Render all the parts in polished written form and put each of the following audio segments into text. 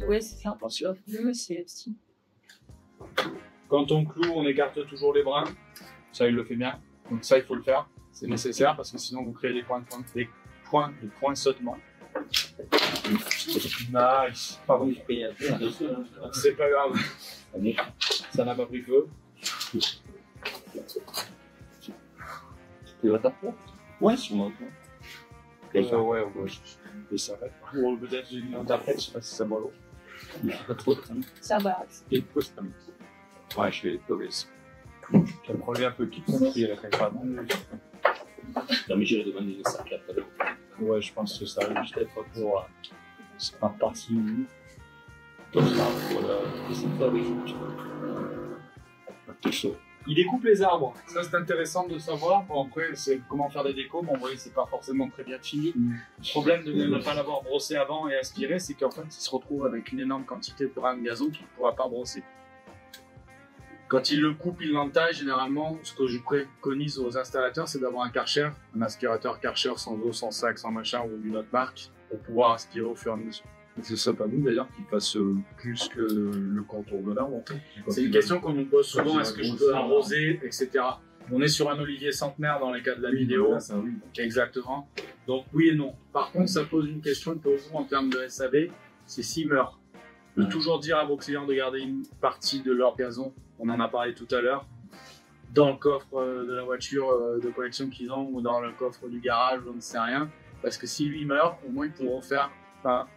Oui, c'est ça. Attention. Oui, c'est si. Quand on cloue, on écarte toujours les brins. Ça, il le fait bien. Donc ça, il faut le faire. C'est nécessaire parce que sinon, vous créez des points de poinçonnement. Nice. Pardon, c'est pas grave. Ça n'a pas pris feu. Tu vas t'apprendre? Ouais, sûrement. Ouais, on va juste s'arrêter. Ou peut-être une interprète, je sais pas si ça boit l'eau. Pas trop de temps. Ça va. Ouais, je vais tomber ici. J'ai un problème un peu qui répète pas. Non, mais j'irai demander les sacs après. Ouais, je pense que ça va juste être pour. C'est pas parti. Il découpe les arbres. Ça, c'est intéressant de savoir. Bon, après, c'est comment faire des décos. Bon, vous voyez, c'est pas forcément très bien fini. Le problème de ne pas l'avoir brossé avant et aspiré, c'est qu'en fait, il se retrouve avec une énorme quantité de grains de gazon qu'il ne pourra pas brosser. Quand il le coupe, il l'entaille. Généralement, ce que je préconise aux installateurs, c'est d'avoir un Karcher, un aspirateur Karcher sans eau, sans sac, sans machin ou d'une autre marque, pour pouvoir aspirer au fur et à mesure. C'est ça pas nous d'ailleurs qui fasse plus que le contour de l'arbre en fait. C'est une question qu'on nous pose souvent, est-ce que je peux arroser, etc. On est sur un olivier centenaire dans les cas de la vidéo. Là, ça, oui. Exactement. Donc oui et non. Par contre, ça pose une question pour vous en termes de SAV, c'est s'il meurt. De toujours dire à vos clients de garder une partie de leur gazon, on en a parlé tout à l'heure, dans le coffre de la voiture de collection qu'ils ont ou dans le coffre du garage, on ne sait rien. Parce que si lui meurt, au moins ils pourront faire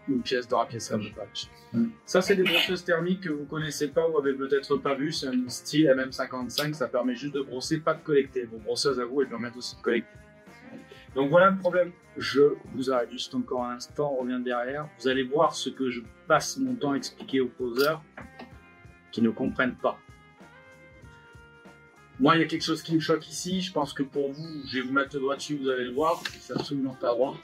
une pièce de rapiessage de patch. Ça, c'est des brosseuses thermiques que vous connaissez pas ou avez peut-être pas vu. C'est un style MM55, ça permet juste de brosser, pas de collecter. Vos brosseuses à vous, elles permettent aussi de collecter. Donc voilà le problème. Je vous arrête juste encore un instant, on revient derrière. Vous allez voir ce que je passe mon temps à expliquer aux poseurs qui ne comprennent pas. Moi, il y a quelque chose qui me choque ici. Je pense que pour vous, je vais vous mettre le doigt dessus, vous allez le voir. C'est absolument pas droit.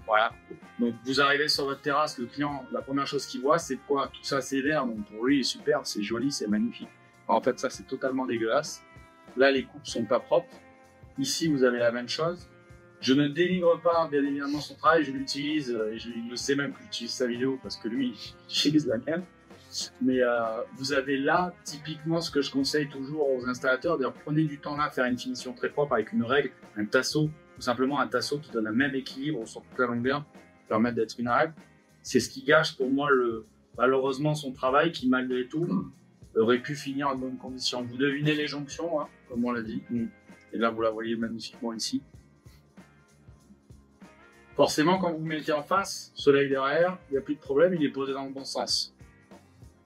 Voilà. Donc, vous arrivez sur votre terrasse, le client, la première chose qu'il voit, c'est quoi? Tout ça, c'est vert. Donc, pour lui, c'est super, c'est joli, c'est magnifique. En fait, ça, c'est totalement dégueulasse. Là, les coupes sont pas propres. Ici, vous avez la même chose. Je ne délivre pas, bien évidemment, son travail. Je l'utilise. Il ne sait même que j'utilise sa vidéo parce que lui, il utilise la mienne. Mais vous avez là, typiquement, ce que je conseille toujours aux installateurs, d'ailleurs, prenez du temps là à faire une finition très propre avec une règle, un tasseau, tout simplement un tasseau qui donne le même équilibre sur toute la longueur, permettre d'être une règle. C'est ce qui gâche pour moi, malheureusement, son travail qui, malgré tout, aurait pu finir en bonnes conditions. Vous devinez les jonctions, hein, comme on l'a dit. Et là, vous la voyez magnifiquement ici. Forcément, quand vous mettez en face, soleil derrière, il n'y a plus de problème, il est posé dans le bon sens.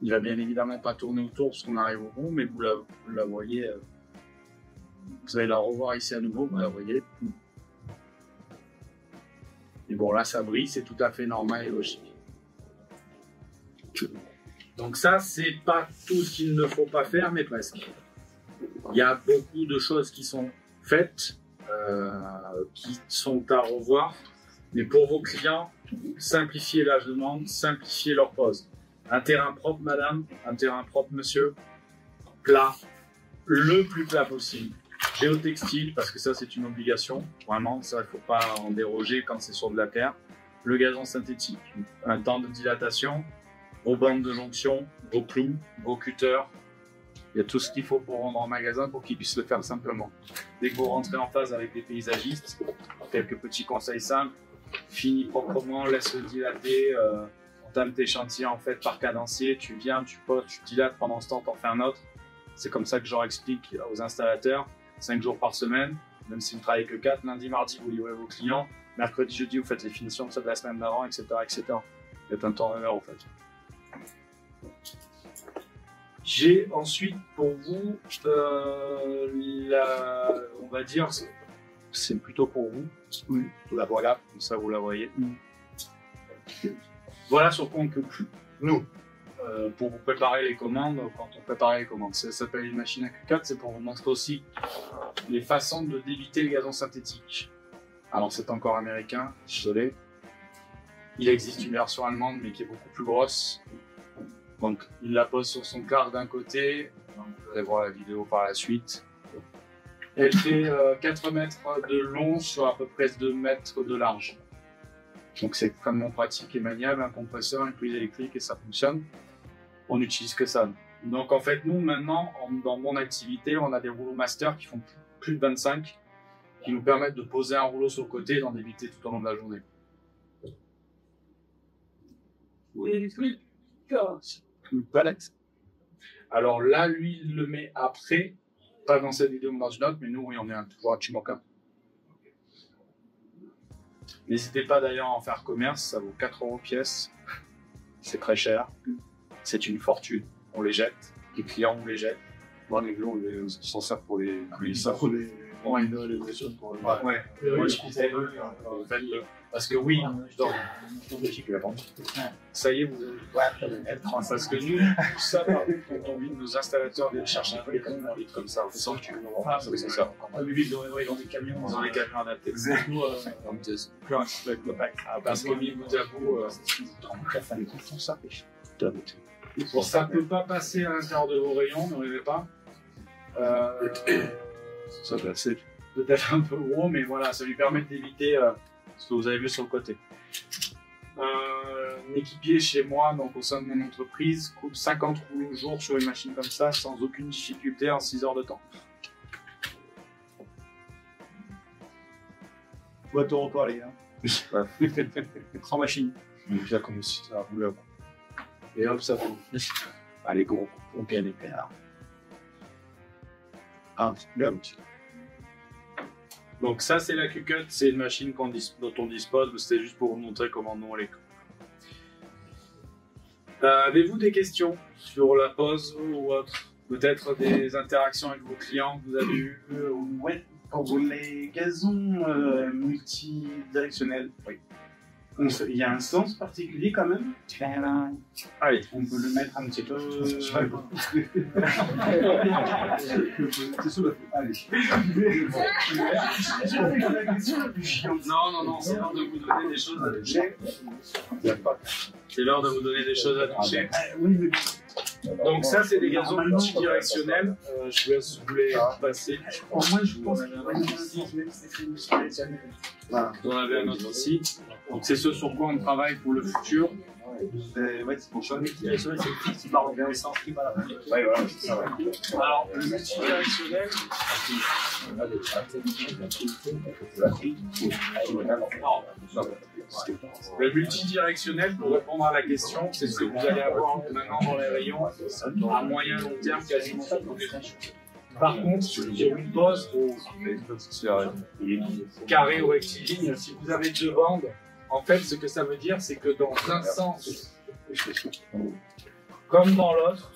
Il va bien évidemment pas tourner autour parce qu'on arrive au bout, mais vous la voyez. Vous allez la revoir ici à nouveau, vous la voyez. Et bon, là, ça brille, c'est tout à fait normal et logique. Donc ça, c'est pas tout ce qu'il ne faut pas faire, mais presque. Il y a beaucoup de choses qui sont faites, qui sont à revoir. Mais pour vos clients, simplifiez la demande, simplifiez leur pose. Un terrain propre, madame, un terrain propre, monsieur, plat, le plus plat possible. Géotextile, parce que ça, c'est une obligation. Vraiment, ça, il ne faut pas en déroger quand c'est sur de la terre. Le gazon synthétique, un temps de dilatation, vos bandes de jonction, vos clous, vos cutters. Il y a tout ce qu'il faut pour rendre en magasin pour qu'ils puissent le faire simplement. Dès que vous rentrez en phase avec des paysagistes, quelques petits conseils simples, finis proprement, laisse-le dilater, entame tes chantiers en fait par cadencier, tu viens, tu poses, tu dilates, pendant ce temps t'en fais un autre. C'est comme ça que je leur explique aux installateurs, 5 jours par semaine, même si vous ne travaillez que 4, lundi, mardi vous livrez vos clients, mercredi, jeudi vous faites les finitions de ça de la semaine d'avant, etc. etc. Faites un temps en heure en fait. J'ai ensuite pour vous, on va dire, c'est plutôt pour vous. Oui. La voilà, comme ça vous la voyez. Voilà sur quoi on peut plus. Nous, pour vous préparer les commandes, quand on prépare les commandes, ça s'appelle une machine à Q4, c'est pour vous montrer aussi les façons de débiter le gazon synthétique. Alors c'est encore américain, désolé. Il existe une version allemande mais qui est beaucoup plus grosse. Donc il la pose sur son car d'un côté, vous allez voir la vidéo par la suite. Elle fait 4 mètres de long sur à peu près 2 mètres de large. Donc c'est extrêmement pratique et maniable, un compresseur, une prise électrique et ça fonctionne. On n'utilise que ça. Donc en fait, nous maintenant, dans mon activité, on a des rouleaux master qui font plus de 25, qui nous permettent de poser un rouleau sur le côté et d'en éviter tout au long de la journée. Une palette. Alors là, lui, il le met après, pas dans cette vidéo mais dans une autre, mais nous, oui, on est un pouvoir Chimoka. N'hésitez pas d'ailleurs à en faire commerce, ça vaut 4 € pièce. C'est très cher. C'est une fortune. On les jette, les clients on les jette. Moi, les gars, on s'en sert pour les ça pour les choses pour Ouais. Moi, je conseille faites-le. Parce que oui, ça y est, vous parce que nous, ça, par contre, quand on vit nos installateurs viennent chercher un peu vite comme ça, on sent que c'est ça. Dans des camions, dans des camions adaptés. Parce que mis bout à bout, bon, ça peut pas passer à l'intérieur de vos rayons, ne rêvez pas. Ça va assez. Peut-être un peu gros, mais voilà, ça lui permet d'éviter ce que vous avez vu sur le côté. Un équipier chez moi, donc au sein de mon entreprise, coupe 50 rouleaux au jour sur une machine comme ça, sans aucune difficulté en 6 heures de temps. Boîte au repas, les gars. Grand machine. On est bien comme si c'était un rouleur. Et hop, ça fout. Allez, gros. On paie des péards. Ah, bien. Donc ça, c'est la Q-Cut, c'est une machine dont on dispose, mais c'était juste pour vous montrer comment nous on les coupe. Avez-vous des questions sur la pose ou autre? Peut-être des interactions avec vos clients que vous avez eues? Ouais, pour les gazons multidirectionnels, oui. Il y a un sens particulier quand même. Allez. On peut le mettre un petit peu. Non, c'est l'heure de vous donner des choses à toucher. C'est l'heure de vous donner des choses à toucher. Donc ça, c'est des gazons multidirectionnels. Je laisse vous les passer. Moi, je pense Vous en avez un autre ici. Donc c'est ce sur quoi on travaille pour le futur. ouais, c'est pour ça. C'est le fils qui part dans le sens qui va là. Ouais, voilà, c'est ça. Alors, le multidirectionnel, pour répondre à la question, c'est ce que vous allez avoir maintenant dans les rayons à moyen long terme quasiment. Par contre, sur une pose carré ou rectiligne, si vous avez deux bandes, en fait, ce que ça veut dire, c'est que dans un sens comme dans l'autre,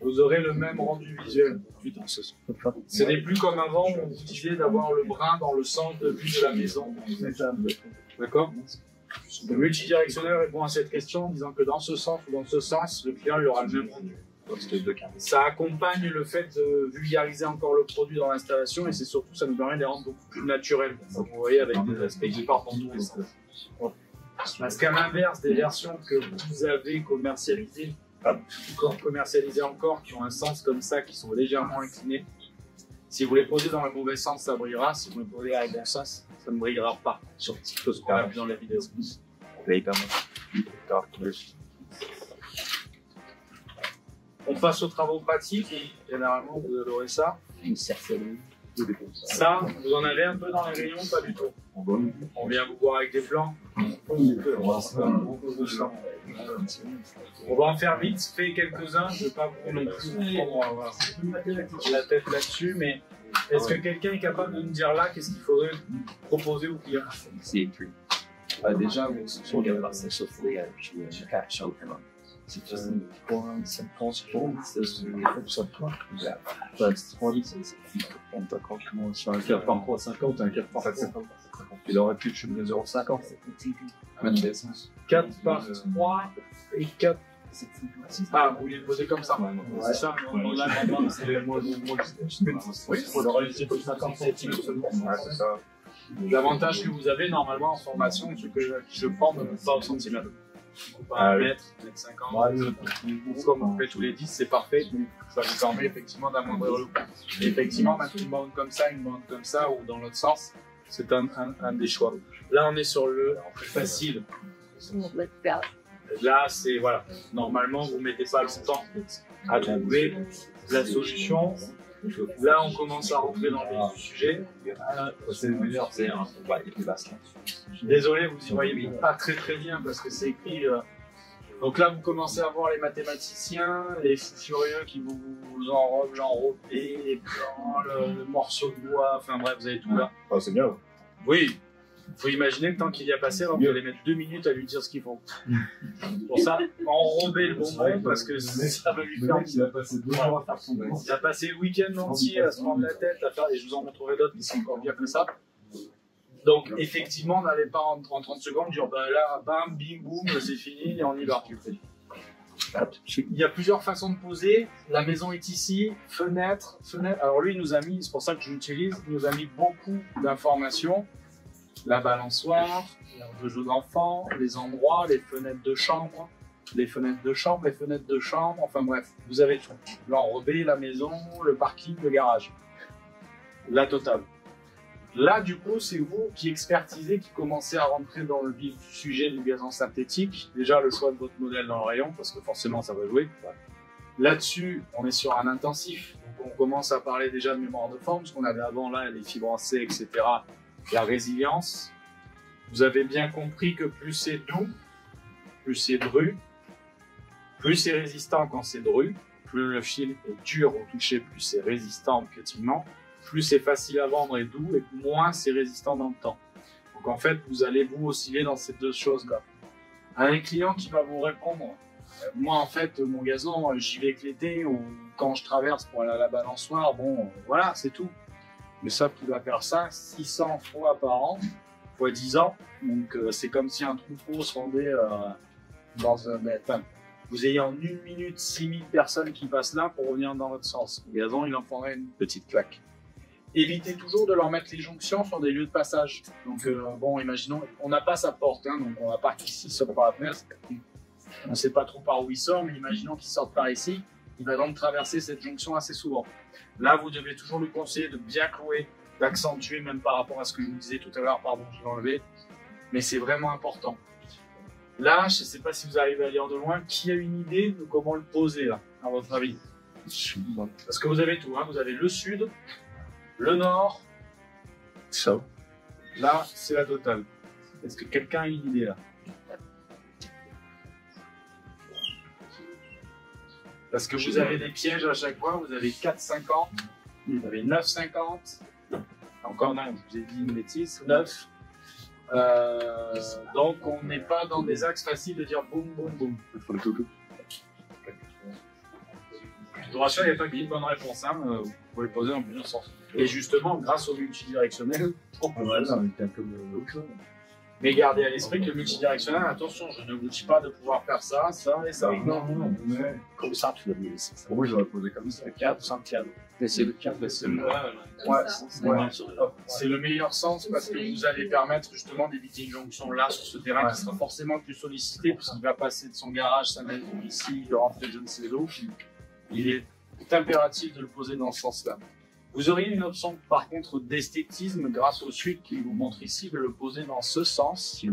vous aurez le même rendu visuel. Ce n'est plus comme avant où vous disiez d'avoir le brin dans le sens de vue de la maison. D'accord? Le multidirectionnel répond à cette question en disant que dans ce sens ou dans ce sens, le client il aura le même rendu. Ça accompagne le fait de vulgariser encore le produit dans l'installation et c'est surtout ça nous permet de les rendre beaucoup plus naturels. Comme vous voyez avec des aspects qui partent dans tous les sens. Parce qu'à l'inverse des versions que vous avez commercialisées, encore, qui ont un sens comme ça, qui sont légèrement inclinés, si vous les posez dans le mauvais sens, ça brillera. Si vous les posez avec le bon sens, ça ne brillera pas. Sur ce qui peut se faire dans la vidéo. On passe aux travaux pratiques. Généralement, vous adorez ça. Ça, vous en avez un peu dans les rayons, pas du tout. On vient vous voir avec des plans. On va en faire vite, fait quelques-uns. Je ne vais pas vous non plus avoir la tête là-dessus, mais est-ce que quelqu'un est capable de nous dire là qu'est-ce qu'il faudrait proposer aux clients? Déjà, sur les bases, c'est il aurait pu tuer le 0,50. 4 par 3 et 4. Ah, vous voulez le poser comme ça? C'est ça? C'est ça. L'avantage que vous avez normalement en formation, ce que je forme pas au centimètre. Pas un mètre, mètre 50. Comme on fait tous les 10, c'est parfait. Ça vous permet effectivement d'amoindrir le coût. Et effectivement, mettre une bande comme ça, ou dans l'autre sens, c'est un des choix. Là, on est sur le plus facile. Là, c'est voilà. Normalement, vous mettez pas longtemps à trouver la solution. Là, on commence à rentrer dans le sujet. C'est le meilleur, c'est un combat efficace. Désolé, vous y voyez pas très bien parce que c'est écrit. Donc là, vous commencez à voir les mathématiciens, les fous furieux qui vous enrobent l'enrobé, les plans, le morceau de bois, enfin bref, vous avez tout là. Ah, c'est bien. Oui, il faut imaginer le temps qu'il y a passé alors que vous allez mettre 2 minutes à lui dire ce qu'il faut. Pour ça, enrober le bonbon parce que ça va lui faire. Il a passé 2 jours à faire son bonbon. Il a passé le week-end entier à se prendre la tête, à faire, et je vous en montrerai d'autres qui sont encore bien que ça. Donc, effectivement, on n'allait pas en 30 secondes dire, bah là, bam, bim, boum, c'est fini, et on y va. Il y a plusieurs façons de poser. La maison est ici, fenêtre. Alors lui, il nous a mis, c'est pour ça que je l'utilise, il nous a mis beaucoup d'informations. La balançoire, l'aire de jeu d'enfant, les endroits, les fenêtres de chambre, enfin bref, vous avez tout. L'enrobé, la maison, le parking, le garage. La totale. Là, du coup, c'est vous qui expertisez, qui commencez à rentrer dans le vif du sujet du gazon synthétique. Déjà, le choix de votre modèle dans le rayon, parce que forcément, ça va jouer. Là-dessus, on est sur un intensif. Donc, on commence à parler déjà de mémoire de forme, ce qu'on avait avant là, les fibres C, etc. La résilience. Vous avez bien compris que plus c'est doux, plus c'est dru, plus c'est résistant quand c'est dru, plus le fil est dur au toucher, plus c'est résistant au piétinement, plus c'est facile à vendre et doux, et moins c'est résistant dans le temps. Donc en fait, vous allez vous osciller dans ces deux choses-là. Un client qui va vous répondre, moi en fait, mon gazon, j'y vais que l'été, ou quand je traverse pour aller à la balançoire, bon, voilà, c'est tout. Mais sauf qu'il va faire ça 600 fois par an, fois 10 ans. Donc c'est comme si un troupeau se rendait dans un... Enfin, vous ayez en 1 minute 6000 personnes qui passent là pour revenir dans votre sens. Le gazon, il en prendrait une petite claque. Évitez toujours de leur mettre les jonctions sur des lieux de passage. Donc bon, imaginons, on n'a pas sa porte, hein, donc on va pas qu'ici sort par la fenêtre. On ne sait pas trop par où il sort, mais imaginons qu'il sorte par ici. Il va donc traverser cette jonction assez souvent. Là, vous devez toujours lui conseiller de bien clouer, d'accentuer même par rapport à ce que je vous disais tout à l'heure, pardon, je l'ai enlevé, mais c'est vraiment important. Là, je ne sais pas si vous arrivez à lire de loin, qui a une idée de comment le poser, là, à votre avis? Parce que vous avez tout, hein, vous avez le sud, le nord, ça. Là, c'est la totale. Est-ce que quelqu'un a une idée, là? Parce que vous avez des pièges à chaque fois, vous avez 4,50, vous avez 9,50, encore non, je vous ai dit une bêtise, 9. Donc on n'est pas dans des axes faciles de dire boum, boum, boum. Je vous rassure, il n'y a pas qu'une bonne réponse, hein. Vous pouvez le poser en plusieurs sens. Et justement, grâce au multidirectionnel, mais gardez à l'esprit que le multidirectionnel, attention, je ne vous dis pas de pouvoir faire ça, ça et ça. Non, mais Comme ça, tu l'as mis ici. pour moi, j'aurais posé comme ça. 4 sans piano. C'est le cas, c'est le C'est le meilleur sens parce que vous allez permettre justement d'éviter une jonction là sur ce terrain qui sera forcément plus sollicité puisqu'il va passer de son garage, ça va être ici, il rentre je ne sais où. Il est impératif de le poser dans ce sens-là. Vous auriez une option par contre d'esthétisme grâce au suite qui vous montre ici de le poser dans ce sens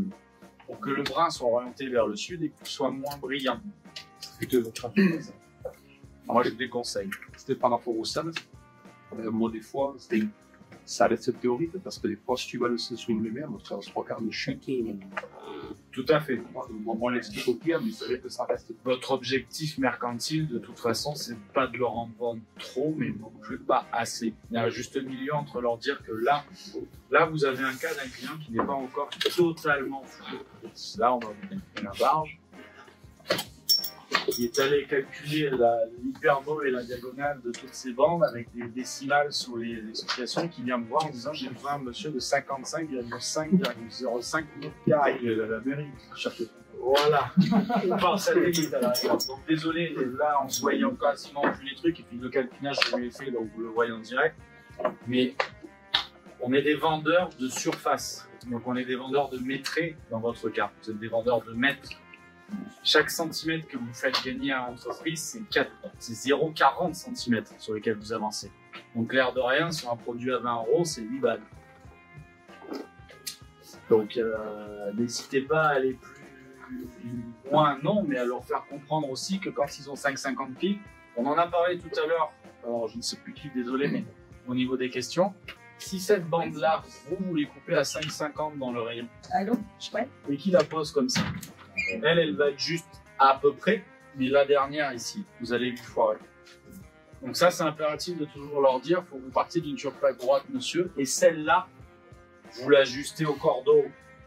pour que le brin soit orienté vers le sud et qu'il soit moins brillant. Moi je déconseille. C'était par rapport au sens. Moi, des fois, ça reste théorique parce que des fois, si tu vas le sur une lumière, tu as 3 quarts de chute. Tout à fait. On l'explique au pire, mais c'est vrai que ça reste. Votre objectif mercantile, de toute façon, c'est pas de leur en vendre trop, mais non plus pas assez. Il y a un juste milieu entre leur dire que là, vous avez un cas d'un client qui n'est pas encore totalement fou. Là, on va vous donner la barge. Il est allé calculer l'hyperbole et la diagonale de toutes ces bandes avec des décimales sous les explications, qui vient me voir en disant j'ai besoin, monsieur, de 55,5,05 mètres carrés. La mairie, Voilà, on part satellite à la rigueur. Donc désolé, là on se voyait quasiment plus les trucs, et puis le calculage je lui ai fait, donc vous le voyez en direct. Mais on est des vendeurs de surface, donc on est des vendeurs de mètres dans votre cas. Vous êtes des vendeurs de mètres. Chaque centimètre que vous faites gagner à l'entreprise, c'est 0,40 cm sur lesquels vous avancez. Donc l'air de rien, sur un produit à 20 €, c'est 8 balles. Donc n'hésitez pas à aller plus loin, non, mais à leur faire comprendre aussi que quand ils ont 5,50 piles, on en a parlé tout à l'heure, alors je ne sais plus qui, désolé, mais au niveau des questions, si cette bande-là, vous les coupez à 5,50 dans le rayon, Allô? Ouais. et qui la pose comme ça, elle va être juste à peu près, mais la dernière ici, vous allez lui foirer. Donc ça, c'est impératif de toujours leur dire, faut que vous partiez d'une surface droite, monsieur, et celle-là, vous l'ajustez au cordeau.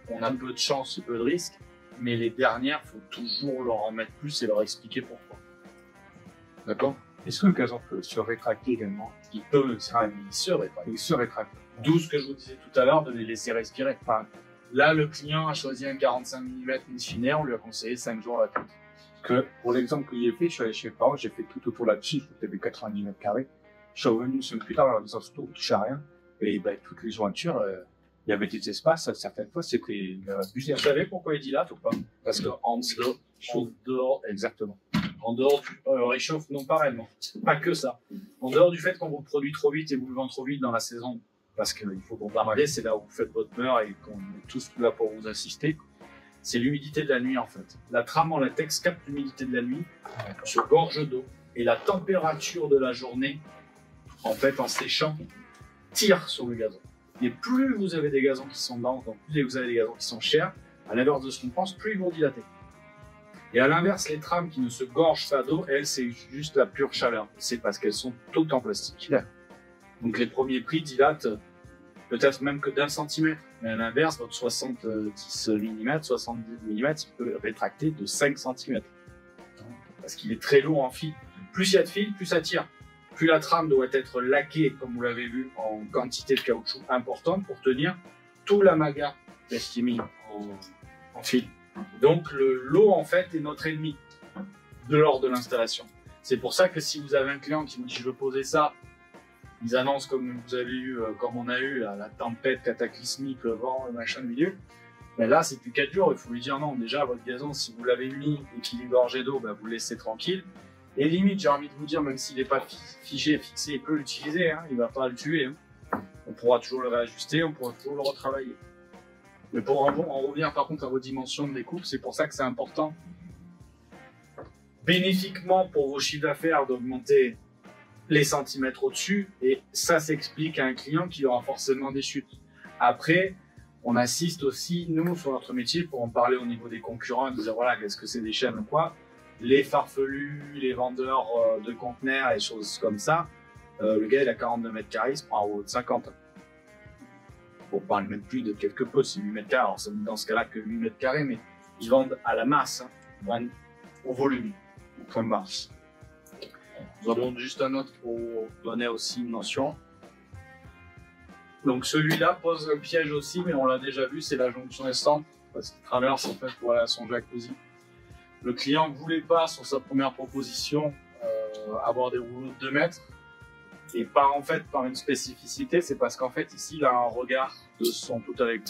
On a peu de chance et peu de risque, mais les dernières, faut toujours leur en mettre plus et leur expliquer pourquoi. D'accord? Est-ce que le gazon peut se rétracter également? Il peut, il se rétracte. Il se rétracte. D'où ce que je vous disais tout à l'heure, de les laisser respirer. Enfin, là, le client a choisi un 45 mm in fine, on lui a conseillé 5 jours à la tête. Que pour l'exemple que j'ai fait, je suis allé chez mes parents, j'ai fait tout autour là-dessus, il y avait 90 mètres carrés. Je suis revenu une semaine plus tard en leur disant surtout, on touche à rien. Et ben, toutes les jointures, il y avait des espaces, certaines fois, c'était abusé. Vous savez pourquoi il dit là ou pas? Parce que en dehors, exactement. En dehors du réchauffe, non pas réellement. Pas que ça. En dehors du fait qu'on vous produit trop vite et vous le vend trop vite dans la saison, parce qu'il faut bombarder, c'est là où vous faites votre beurre et qu'on est tous là pour vous assister. C'est l'humidité de la nuit en fait. La trame en latex capte l'humidité de la nuit, se gorge d'eau, et la température de la journée, en fait, en séchant, tire sur le gazon. Et plus vous avez des gazons qui sont blancs, plus vous avez des gazons qui sont chers, à l'inverse de ce qu'on pense, plus ils vont dilater. Et à l'inverse, les trames qui ne se gorgent pas d'eau, elles, c'est juste la pure chaleur. C'est parce qu'elles sont toutes en plastique. Donc les premiers prix dilatent peut-être même que d'1 centimètre. Mais à l'inverse, votre 70 mm, 70 mm, il peut rétracter de 5 cm. Parce qu'il est très lourd en fil. Plus il y a de fil, plus ça tire. Plus la trame doit être laquée, comme vous l'avez vu, en quantité de caoutchouc importante pour tenir tout l'amas qui est mis en fil. Donc l'eau, en fait, est notre ennemi lors de l'installation. C'est pour ça que si vous avez un client qui vous dit « je veux poser ça », ils annoncent comme vous avez eu, comme on a eu, la tempête cataclysmique, le vent, le machin, le milieu. Mais là, c'est plus 4 jours, il faut lui dire non, déjà, votre gazon, si vous l'avez mis et qu'il est gorgé d'eau, bah, vous le laissez tranquille. Et limite, j'ai envie de vous dire, même s'il n'est pas figé, fixé, il peut l'utiliser, hein, il ne va pas le tuer. Hein. On pourra toujours le réajuster, on pourra toujours le retravailler. Mais pour en revenir par contre à vos dimensions de découpe, c'est pour ça que c'est important, bénéfiquement pour vos chiffres d'affaires, d'augmenter les centimètres au-dessus, et ça s'explique à un client qui aura forcément des chutes. Après, on assiste aussi, nous, sur notre métier, pour en parler au niveau des concurrents, et dire voilà, est-ce que c'est des chaînes ou quoi, les farfelus, les vendeurs de conteneurs et choses comme ça, le gars il a 42 mètres carrés, il se prend un haut de 50. Pour parler même plus de quelque peu, c'est 8 mètres carrés, alors c'est dans ce cas-là que 8 mètres carrés, mais ils vendent à la masse, hein, ils vendent au volume, au point masse. Nous en donne juste un autre pour donner aussi une notion. Donc celui-là pose un piège aussi, mais on l'a déjà vu, c'est la jonction essence, parce qu'il traverse en fait voilà, son jacuzzi. Le client ne voulait pas, sur sa première proposition, avoir des rouleaux de 2 mètres. Et par en fait, par une spécificité, c'est parce qu'en fait ici, il a un regard de son tout avec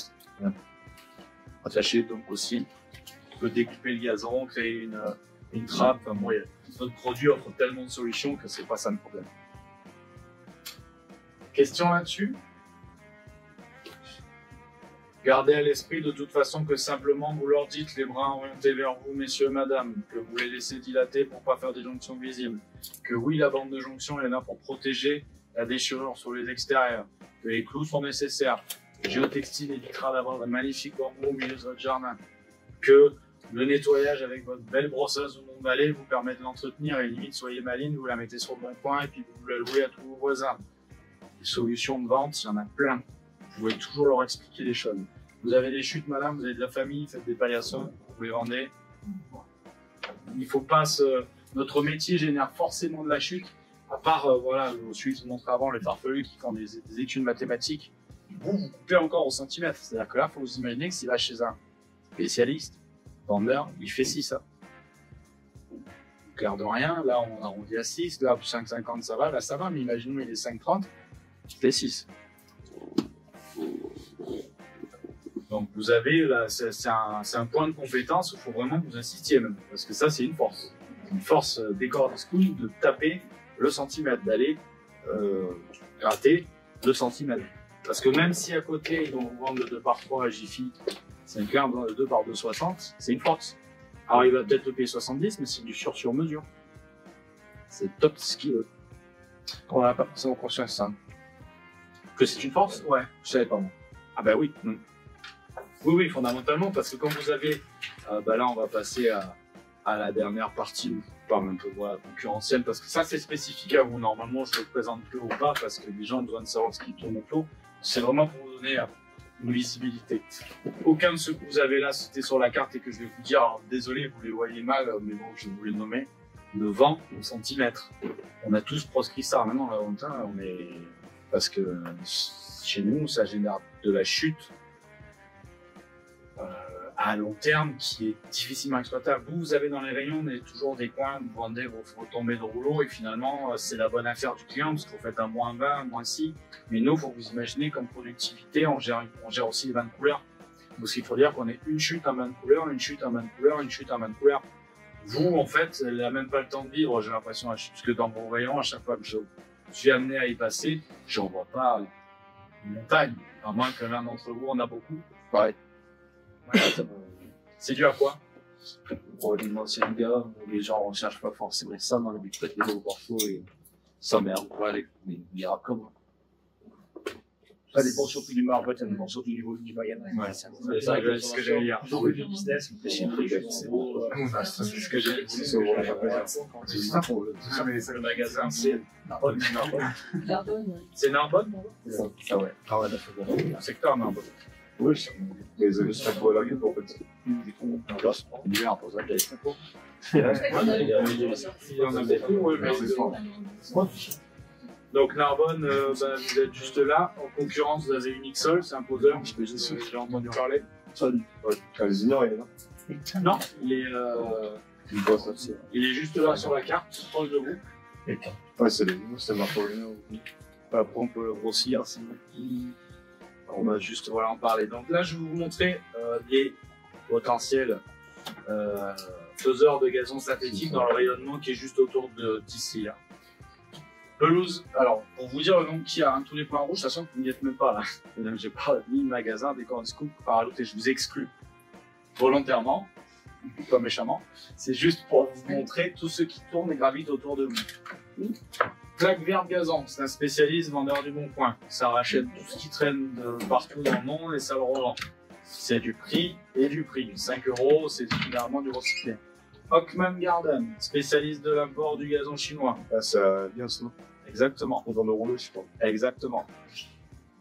attaché, donc aussi, on peut découper le gazon, créer une trappe. Enfin, bon, notre produit offre tellement de solutions que c'est pas ça le problème. Question là-dessus? Gardez à l'esprit de toute façon que simplement vous leur dites les bras orientés vers vous, messieurs, madame, que vous les laissez dilater pour pas faire des jonctions visibles, que oui, la bande de jonction elle est là pour protéger la déchirure sur les extérieurs, que les clous sont nécessaires, que Géotextile évitera d'avoir un magnifique bambou au milieu de votre jardin, que le nettoyage avec votre belle brosseuse ou non-balai vous permet de l'entretenir et limite, soyez maligne, vous la mettez sur le bon coin et puis vous la louez à tous vos voisins. Les solutions de vente, il y en a plein. Vous pouvez toujours leur expliquer les choses. Vous avez des chutes, madame, vous avez de la famille, faites des paillassons, vous les vendez. Il faut pas Notre métier génère forcément de la chute, à part, voilà, celui que je vous montrais avant, les farfelus qui font des études mathématiques. Vous coupez encore au centimètre. C'est-à-dire que là, il faut vous imaginer que s'il va chez un spécialiste, vendeur, il fait 6, ça. Clair de rien, là, on arrondit à 6, là, 5,50 ça va, là, ça va, mais imaginons, il est 5,30, c'est 6. Donc vous avez là, c'est un point de compétence où il faut vraiment que vous insistiez même, parce que ça c'est une force. Une force des cordes school de taper le centimètre, d'aller gratter le centimètre. Parce que même si à côté ils vont vous vendre le 2 par 3 à Jiffy, c'est un client dans le 2 par 2,60, c'est une force. Alors il va peut-être le payer 70, mais c'est du sur mesure. C'est top ce qu'il veut. On n'a pas forcément conscience, ça. Que c'est une force? Ouais. Je savais pas, moi. Ah bah oui. Oui, fondamentalement, parce que quand vous avez... là, on va passer à la dernière partie où je parle un peu concurrentielle, parce que ça, c'est spécifique à vous. Normalement, je ne le présente plus ou pas, parce que les gens ont besoin de savoir ce qui tourne autour. C'est vraiment pour vous donner une visibilité. Aucun de ceux que vous avez là, c'était sur la carte et que je vais vous dire, alors, désolé, vous les voyez mal, mais bon, je vais vous les nommer, le vent au centimètre. On a tous proscrit ça. Maintenant, là, on est... Parce que chez nous, ça génère de la chute à long terme qui est difficilement exploitable. Vous avez dans les rayons toujours des coins où vous vendez vos retombées de rouleau et finalement, c'est la bonne affaire du client parce que vous faites un moins 20, un moins 6. Mais nous, il faut vous imaginer comme productivité, on gère aussi les 20 couleurs. Donc, ce qu'il faut dire qu'on est une chute en 20 couleurs, une chute en 20 couleurs, une chute en 20 couleurs. Vous, en fait, elle n'a même pas le temps de vivre, j'ai l'impression, parce que dans mon rayon, à chaque fois que je suis amené à y passer, je n'en vois pas une montagne, à moins que l'un d'entre vous en a beaucoup. Ouais. C'est dû à quoi? Pour les anciens gars, les gens ne cherchent pas forcément ça dans les bibliothèques des nouveaux morceaux et ça merde, ouais, les rap comme moi. Ça dépend surtout du marbre, ça dépend surtout du niveau du magasin. Ouais, c'est ce que j'allais dire. Dans le business, c'est ce que j'ai dit. C'est ça pour le magasin, c'est Narbonne. C'est Narbonne? ça, ouais. Ah ouais, d'accord. Secteur Narbonne. Oui, c'est ça pour la gueule, en fait. L'hiver, pour ça, qu'il y a des Il y en a beaucoup, oui, mais c'est fort. Donc Narbonne, vous êtes juste là. En concurrence, vous avez Unixol, c'est un poseur. Je peux juste j'ai entendu parler. Casino, il est là. Non, il est juste là sur la carte, proche de vous. Ouais, c'est les nouveaux, c'est Marcolino. Après, on peut le grossir. On va juste en parler. Donc là, je vais vous montrer les potentiels faiseurs de gazon synthétique dans le rayonnement qui est juste autour d'ici. Là. Pelouse, alors pour vous dire le nom qu'il y a, tous les points rouges, sachant que vous n'y êtes même pas là. J'ai pas mis magasin, décor scoop par rajouter, je vous exclus volontairement, pas méchamment. C'est juste pour vous montrer tout ce qui tourne et gravite autour de vous. Plaque verte gazon, c'est un spécialiste vendeur du bon coin. Ça rachète tout ce qui traîne de partout dans le monde et ça le revend. C'est du prix et du prix. 5 €, c'est généralement du recyclé. Hockman Garden, spécialiste de l'import du gazon chinois. Ah, ça vient ça. Exactement. Dans le rouleau, je pense. Exactement.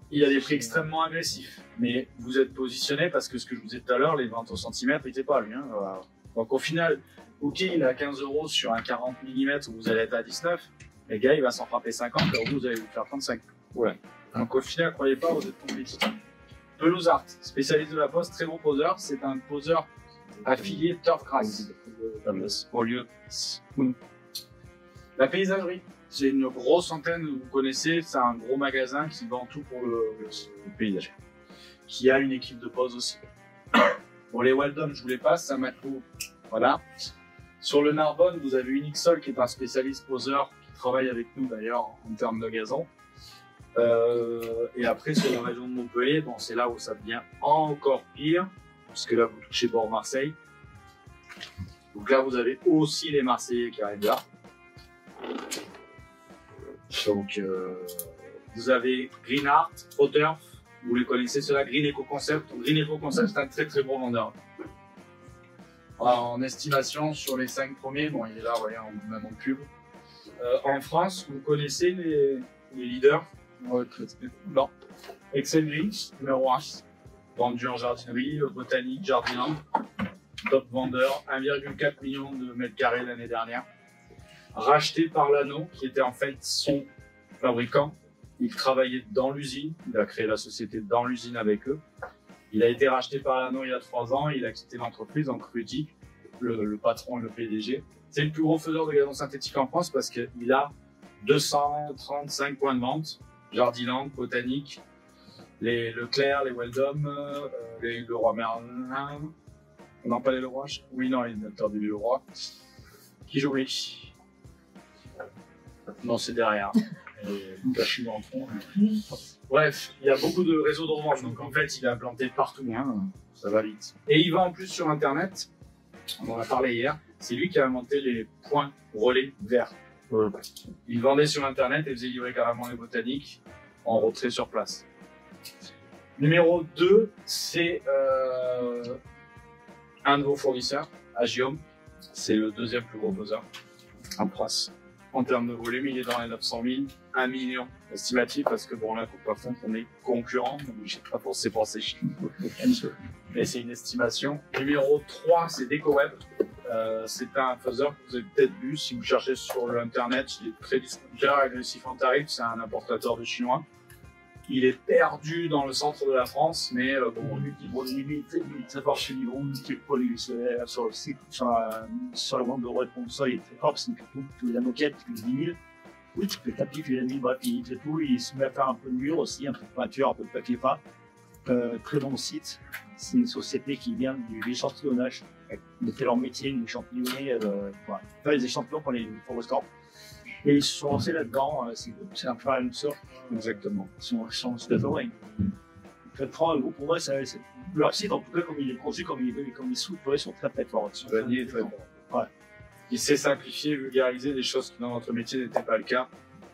Il y a des prix extrêmement agressifs, mais vous êtes positionné parce que ce que je vous disais tout à l'heure, les ventes au centimètre, il n'était pas lui. Hein. Donc au final, ok, il est à 15 € sur un 40 mm où vous allez être à 19. Les gars, il va s'en frapper 50, alors vous allez vous faire 35. Ouais. Donc au final, croyez pas, vous êtes compétitif. Pelouse Art, spécialiste de la poste, très bon poseur. C'est un poseur affilié Turfgrass. Au lieu. La paysagerie, c'est une grosse antenne, vous connaissez, c'est un gros magasin qui vend tout pour le paysage. Qui a une équipe de pose aussi. Pour les Weldon, je vous les passe, ça m'a tout. Voilà. Sur le Narbonne, vous avez Unixol qui est un spécialiste poseur qui travaille avec nous d'ailleurs en termes de gazon. Et après, sur la région de Montpellier, bon, c'est là où ça devient encore pire, parce que là, vous touchez Bord-Marseille. Donc là, vous avez aussi les Marseillais qui arrivent là. Donc, vous avez Green Art, ProTurf, vous les connaissez, ceux-là, Green Eco Concept. Green Eco Concept, c'est un très très bon vendeur. En estimation, sur les 5 premiers, bon, il est là, vous voyez, même en pub. En France, vous connaissez les leaders. Non. Excel Green, numéro 1. Vendu en jardinerie, botanique, jardinant. Top vendeur, 1,4 million de mètres carrés l'année dernière. Racheté par Lano, qui était en fait son fabricant. Il travaillait dans l'usine. Il a créé la société dans l'usine avec eux. Il a été racheté par Lano il y a 3 ans. Il a quitté l'entreprise. Donc Rudy, le patron et le PDG, c'est le plus gros faiseur de gazon synthétique en France parce qu'il a 235 points de vente. Jardiland, botanique, Les Leclerc, les Weldom, les Leroy Merlin. Non, pas les Leroy. Oui, non, les interdits du Leroy. Qui jouerait? Non, c'est derrière. Caché dans le fond. Bref, il y a beaucoup de réseaux de revente, donc en fait, il est implanté partout, hein, ça va vite. Et il va en plus sur Internet, on en a parlé hier, c'est lui qui a inventé les points relais verts. Il vendait sur Internet et faisait livrer carrément les botaniques en retrait sur place. Numéro 2, c'est un de vos fournisseurs, Agium. C'est le deuxième plus gros faiseur en France. En termes de volume, il est dans les 900 000, 1 million estimatif, parce que bon là, faut pas fondre qu'on est concurrent, donc je sais pas pour ces chiffres. Mais c'est une estimation. Numéro 3, c'est DecoWeb. C'est un faiseur que vous avez peut-être vu si vous cherchez sur l'internet. Il est très distributeur, agressif en tarif, c'est un importateur de chinois. Il est perdu dans le centre de la France, mais bon, lui qui produit très fort chez Livron, qui produit sur le site, sur la vente de réponse, il est très fort parce qu'il fait tout, tu fais la moquette, tu fais 10 000, oui, tu fais tapis, tu fais la mille, bref, il fait tout, il se met à faire un peu de mur aussi, un peu de peinture, un peu de papier peint. Très bon site, c'est une société qui vient du échantillonnage, ils fait leur métier, d'échantillonner, voilà, faire les échantillons pour les restaurants. Et ils se sont lancés là-dedans, c'est un frère et une sœur. Exactement. Ils sont tout à fait ouais. Très franc, pour moi, c'est leur site, en tout cas, comme il est conçu, comme il s'ouvre, ils sont très très forts. Vanier est très bon. Ouais. Il sait simplifier, vulgariser des choses qui dans notre métier n'étaient pas le cas.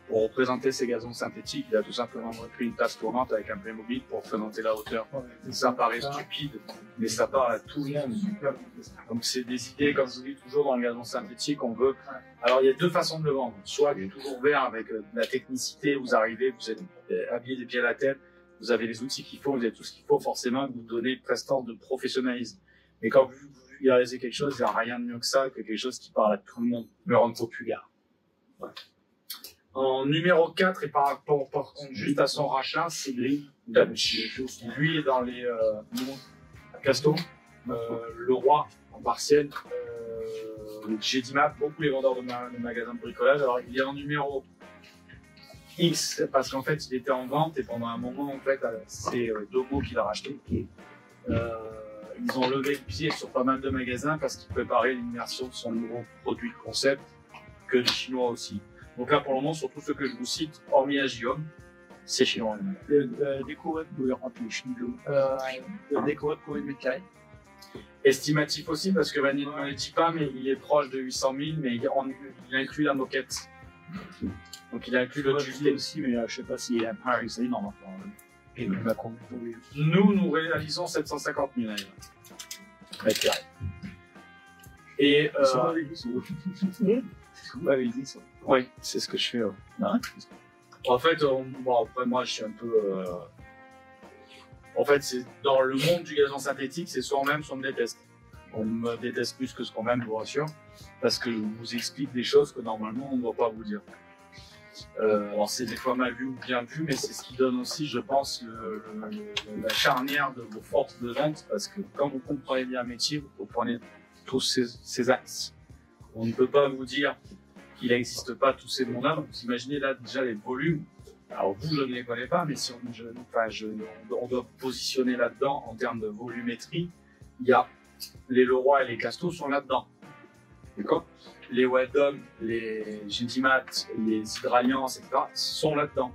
Pour représenter ces gazons synthétiques, il a tout simplement repris une table tournante avec un Playmobil pour représenter la hauteur. Ça paraît stupide, mais ça parle à tout le monde. Donc c'est des idées, comme je vous dis, toujours dans le gazon synthétique, on veut. Alors il y a deux façons de le vendre. Soit il est toujours vert avec de la technicité, vous arrivez, vous êtes habillé des pieds à la tête, vous avez les outils qu'il faut, vous avez tout ce qu'il faut, forcément vous donnez prestance de professionnalisme. Mais quand vous vulgarisez quelque chose, il n'y a rien de mieux que ça, que quelque chose qui parle à tout le monde, me rendre populaire. Ouais. En numéro 4, et par rapport juste à son rachat, c'est Green Dutch. Lui est dans les Casto, Leroy en partiel, G-Dimap, beaucoup les vendeurs de magasins de bricolage. Alors il est en numéro X parce qu'en fait il était en vente et pendant un moment en fait c'est Domo qui l'a racheté. Ils ont levé le pied sur pas mal de magasins parce qu'ils préparaient l'immersion de son nouveau produit concept, que les Chinois aussi. Donc là, pour le moment, sur tout ce que je vous cite, hormis Agium, c'est chinois. DecoWeb, vous rappelez, DecoWeb, combien de mètres carrés? Estimatif aussi, parce que Vanille ne le dit pas, mais il est proche de 800 000, mais il inclut la moquette. Donc il inclut le tuilé aussi, mais je ne sais pas s'il est un peu réalisé, non, et nous réalisons 750 000 mètres carrés. Et oui, c'est ce que je fais. En fait, bon, après moi je suis un peu. En fait, c'est dans le monde du gazon synthétique, c'est soit on m'aime, soit on me déteste. On me déteste plus que ce qu'on m'aime, je vous rassure, parce que je vous explique des choses que normalement on ne doit pas vous dire. Alors c'est des fois mal vu ou bien vu, mais c'est ce qui donne aussi, je pense, la charnière de vos forces de vente, parce que quand vous comprenez bien un métier, vous comprenez tous ces axes. On ne peut pas vous dire qu'il n'existe pas tous ces mondes-là. Vous imaginez là déjà les volumes. Alors vous, je ne les connais pas, mais si on doit positionner là-dedans en termes de volumétrie, il y a les Leroy et les Casto sont là-dedans. D'accord? Les Weldom, les G-Dimap, les Hydraliance, etc. sont là-dedans.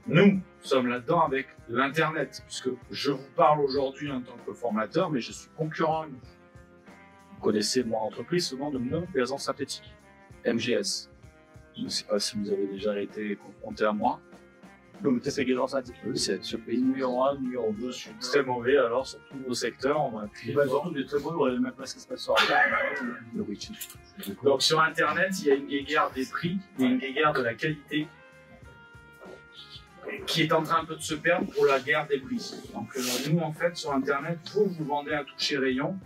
Nous sommes là-dedans avec l'Internet, puisque je vous parle aujourd'hui en tant que formateur, mais je suis concurrent. Vous connaissez mon entreprise sous le nom de mon gazon synthétique, MGS. Je ne sais pas si vous avez déjà été confronté à moi. Donc, c'est gazon synthétique. C'est sur pays numéro 1, numéro 2, je suis très mauvais, alors sur tous vos secteurs, on va appuyer. Surtout des très beaux, on ne même pas ce qui se passe sur Donc sur Internet, il y a une guéguerre des prix, il y a une guéguerre de la qualité qui est en train un peu de se perdre pour la guerre des prix. Donc nous, en fait, sur Internet, vous vendez un toucher rayon,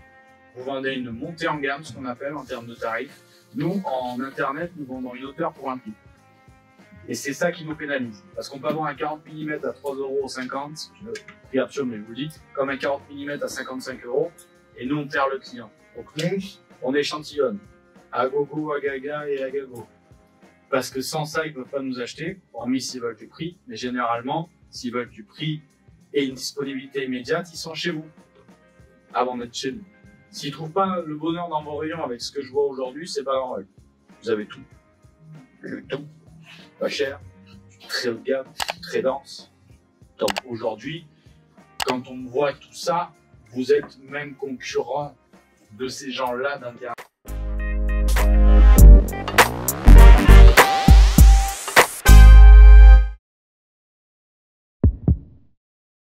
vous vendez une montée en gamme, ce qu'on appelle en termes de tarifs. Nous, en Internet, nous vendons une hauteur pour un prix. Et c'est ça qui nous pénalise. Parce qu'on peut avoir un 40 mm à 3,50 €, prix absurde, mais je vous le dis, comme un 40 mm à 55 €, et nous, on perd le client. Donc nous, on échantillonne à gogo, à gaga et à gago. Parce que sans ça, ils ne peuvent pas nous acheter, hormis s'ils veulent du prix, mais généralement, s'ils veulent du prix et une disponibilité immédiate, ils sont chez vous avant d'être chez nous. S'ils ne trouvent pas le bonheur dans vos rayons avec ce que je vois aujourd'hui, c'est pas normal. Vous avez tout. Tout. Pas cher, très haut de gamme, très dense. Donc aujourd'hui, quand on voit tout ça, vous êtes même concurrent de ces gens-là d'Internet.